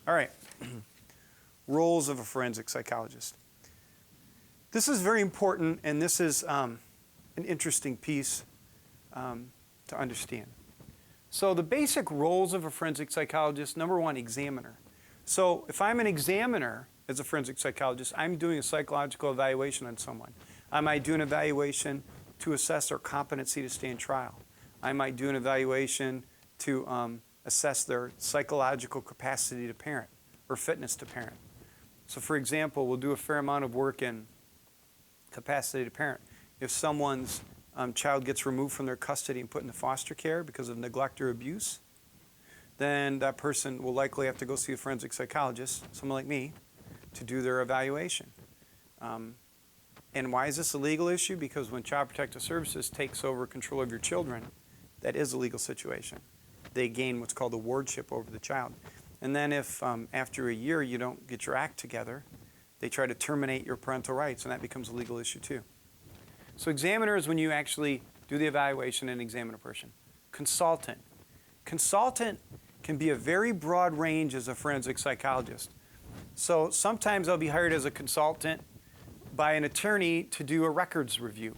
All right. Roles of a forensic psychologist. This is very important, and this is an interesting piece to understand. So the basic roles of a forensic psychologist, number one, examiner. So if I'm an examiner as a forensic psychologist, I'm doing a psychological evaluation on someone. I might do an evaluation to assess their competency to stand trial. I might do an evaluation to assess their psychological capacity to parent or fitness to parent. So for example, we'll do a fair amount of work in capacity to parent. If someone's child gets removed from their custody and put into foster care because of neglect or abuse, then that person will likely have to go see a forensic psychologist, someone like me, to do their evaluation. And why is this a legal issue? Because when Child Protective Services takes over control of your children, that is a legal situation. They gain what's called a wardship over the child. And then if after a year you don't get your act together, they try to terminate your parental rights, and that becomes a legal issue too. So examiner is when you actually do the evaluation and examine a person. Consultant. Consultant can be a very broad range as a forensic psychologist. So sometimes I'll be hired as a consultant by an attorney to do a records review.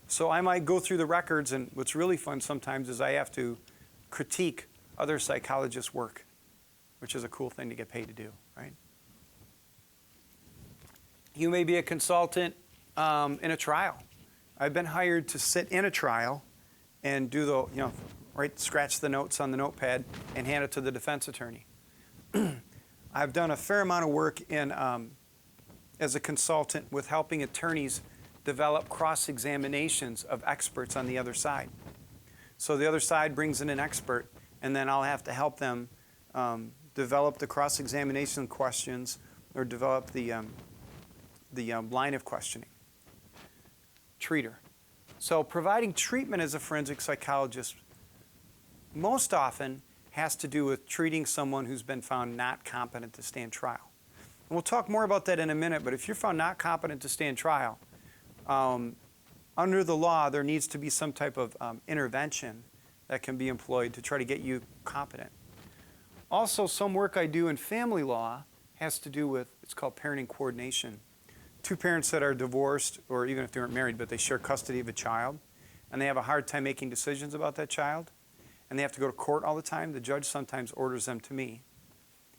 So I might go through the records, and what's really fun sometimes is I have to critique other psychologists' work, which is a cool thing to get paid to do, right? You may be a consultant in a trial. I've been hired to sit in a trial and do the, scratch the notes on the notepad and hand it to the defense attorney. I've done a fair amount of work in, as a consultant with helping attorneys develop cross-examinations of experts on the other side. So the other side brings in an expert, and then I'll have to help them develop the cross-examination questions or develop the line of questioning. Treater. So providing treatment as a forensic psychologist most often has to do with treating someone who's been found not competent to stand trial. And we'll talk more about that in a minute, but if you're found not competent to stand trial, under the law, there needs to be some type of intervention that can be employed to try to get you competent. Also, some work I do in family law has to do with, it's called parenting coordination. Two parents that are divorced, or even if they aren't married, but they share custody of a child, and they have a hard time making decisions about that child, and they have to go to court all the time. The judge sometimes orders them to me.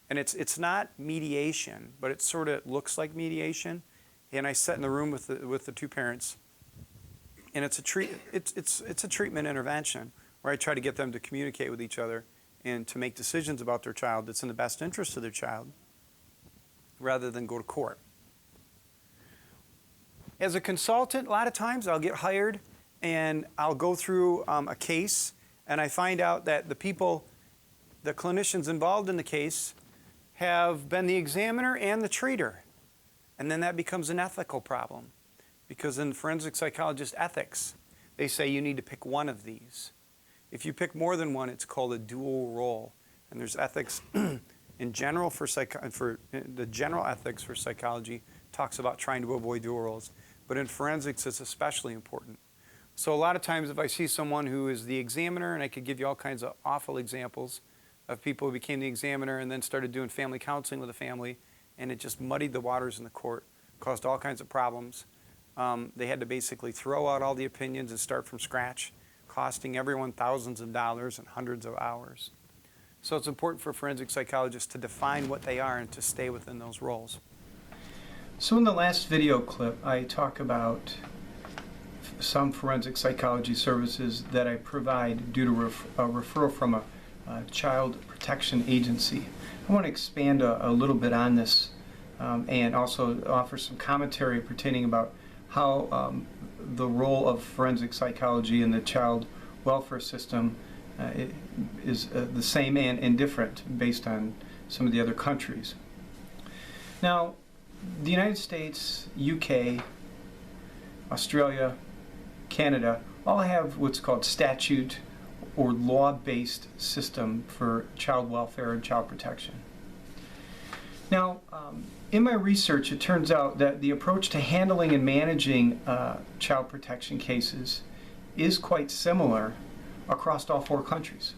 And it's not mediation, but it sort of looks like mediation. And I sit in the room with the two parents, and it's a treatment intervention where I try to get them to communicate with each other and to make decisions about their child that's in the best interest of their child, rather than go to court. As a consultant, a lot of times I'll get hired and I'll go through a case, and I find out that the clinicians involved in the case have been the examiner and the treater. And then that becomes an ethical problem, because in forensic psychologist ethics, they say you need to pick one of these. If you pick more than one, it's called a dual role. And there's ethics in general the general ethics for psychology talks about trying to avoid dual roles. But in forensics, it's especially important. So a lot of times if I see someone who is the examiner, and I could give you all kinds of awful examples of people who became the examiner and then started doing family counseling with a family, and it just muddied the waters in the court, caused all kinds of problems. They had to basically throw out all the opinions and start from scratch, costing everyone thousands of dollars and hundreds of hours. So it's important for forensic psychologists to define what they are and to stay within those roles. So in the last video clip, I talk about some forensic psychology services that I provide due to a referral from a child protection agency. I want to expand a little bit on this and also offer some commentary pertaining about how the role of forensic psychology in the child welfare system is the same and different based on some of the other countries. Now, the United States, UK, Australia, Canada all have what's called statute or law-based system for child welfare and child protection. Now, in my research, it turns out that the approach to handling and managing child protection cases is quite similar across all four countries.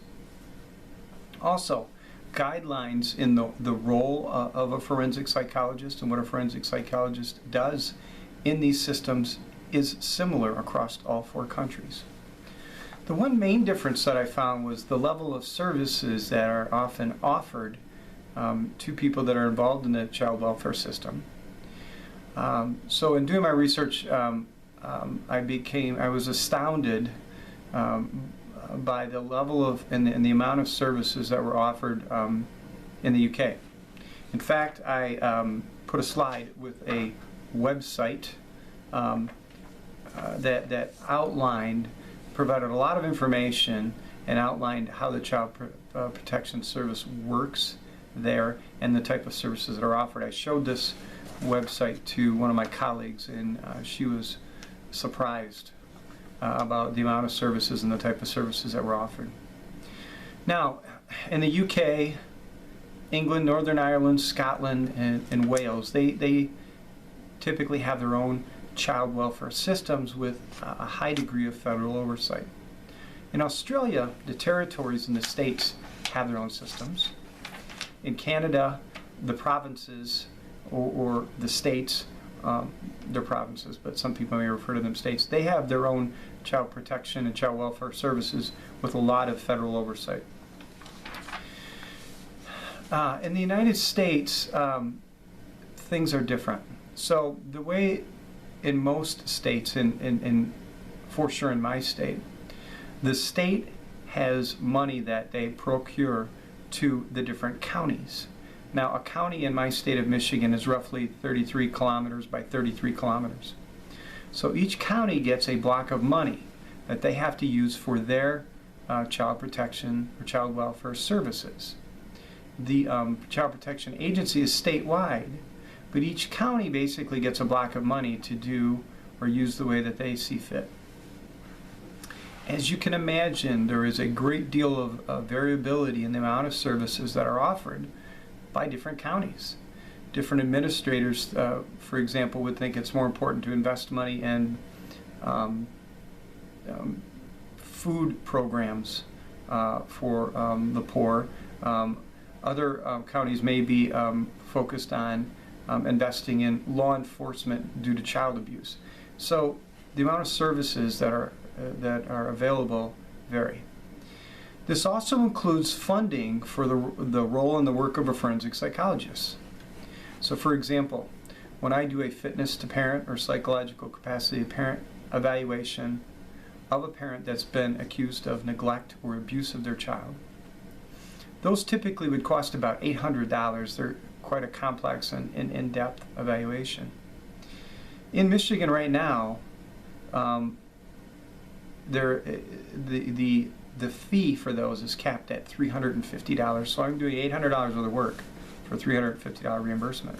Also, guidelines in the role of a forensic psychologist and what a forensic psychologist does in these systems is similar across all 4 countries. The one main difference that I found was the level of services that are often offered to people that are involved in the child welfare system. So in doing my research, I was astounded by the level of and the amount of services that were offered in the UK. In fact, I put a slide with a website that provided a lot of information and outlined how the Child Protection Service works there and the type of services that are offered. I showed this website to one of my colleagues, and she was surprised about the amount of services and the type of services that were offered. Now, in the UK, England, Northern Ireland, Scotland, and Wales, they typically have their own child welfare systems with a high degree of federal oversight. In Australia, the territories and the states have their own systems. In Canada, the provinces or the states, they're provinces, but some people may refer to them states, they have their own child protection and child welfare services with a lot of federal oversight. In the United States, things are different. So the way in most states, and for sure in my state, the state has money that they procure to the different counties. Now, a county in my state of Michigan is roughly 33 kilometers by 33 kilometers. So each county gets a block of money that they have to use for their child protection or child welfare services. The Child Protection Agency is statewide, but each county basically gets a block of money to do or use the way that they see fit. As you can imagine, there is a great deal of variability in the amount of services that are offered by different counties. Different administrators, for example, would think it's more important to invest money in food programs for the poor. Other counties may be focused on investing in law enforcement due to child abuse. So the amount of services that are available vary. This also includes funding for the role and the work of a forensic psychologist. So for example, when I do a fitness to parent or psychological capacity to parent evaluation of a parent that's been accused of neglect or abuse of their child, those typically would cost about $800. They're quite a complex and in-depth evaluation. In Michigan right now, the fee for those is capped at $350. So I'm doing $800 worth of work for $350 reimbursement.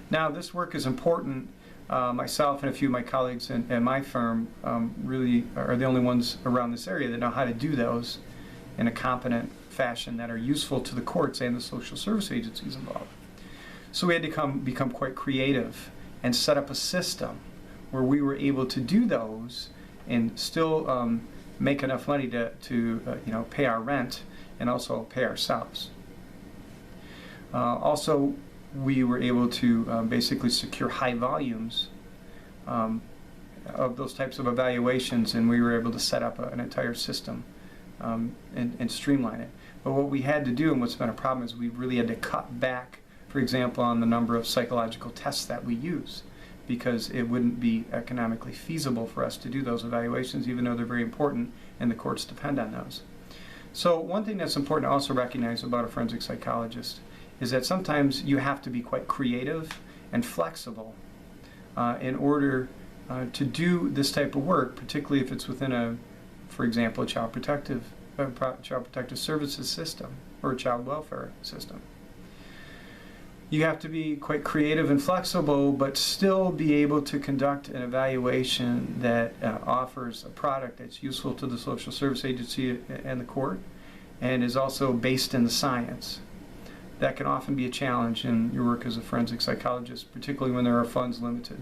Now, this work is important. Myself and a few of my colleagues in my firm really are the only ones around this area that know how to do those in a competent fashion that are useful to the courts and the social service agencies involved. So we had to become quite creative and set up a system where we were able to do those and still make enough money to pay our rent and also pay ourselves. Also, we were able to basically secure high volumes of those types of evaluations, and we were able to set up an entire system and streamline it. But what we had to do, and what's been a problem, is we really had to cut back, for example, on the number of psychological tests that we use, because it wouldn't be economically feasible for us to do those evaluations, even though they're very important and the courts depend on those. So one thing that's important to also recognize about a forensic psychologist is that sometimes you have to be quite creative and flexible in order to do this type of work, particularly if it's within for example, a child protective services system or a child welfare system. You have to be quite creative and flexible, but still be able to conduct an evaluation that offers a product that's useful to the social service agency and the court, and is also based in the science. That can often be a challenge in your work as a forensic psychologist, particularly when there are funds limited.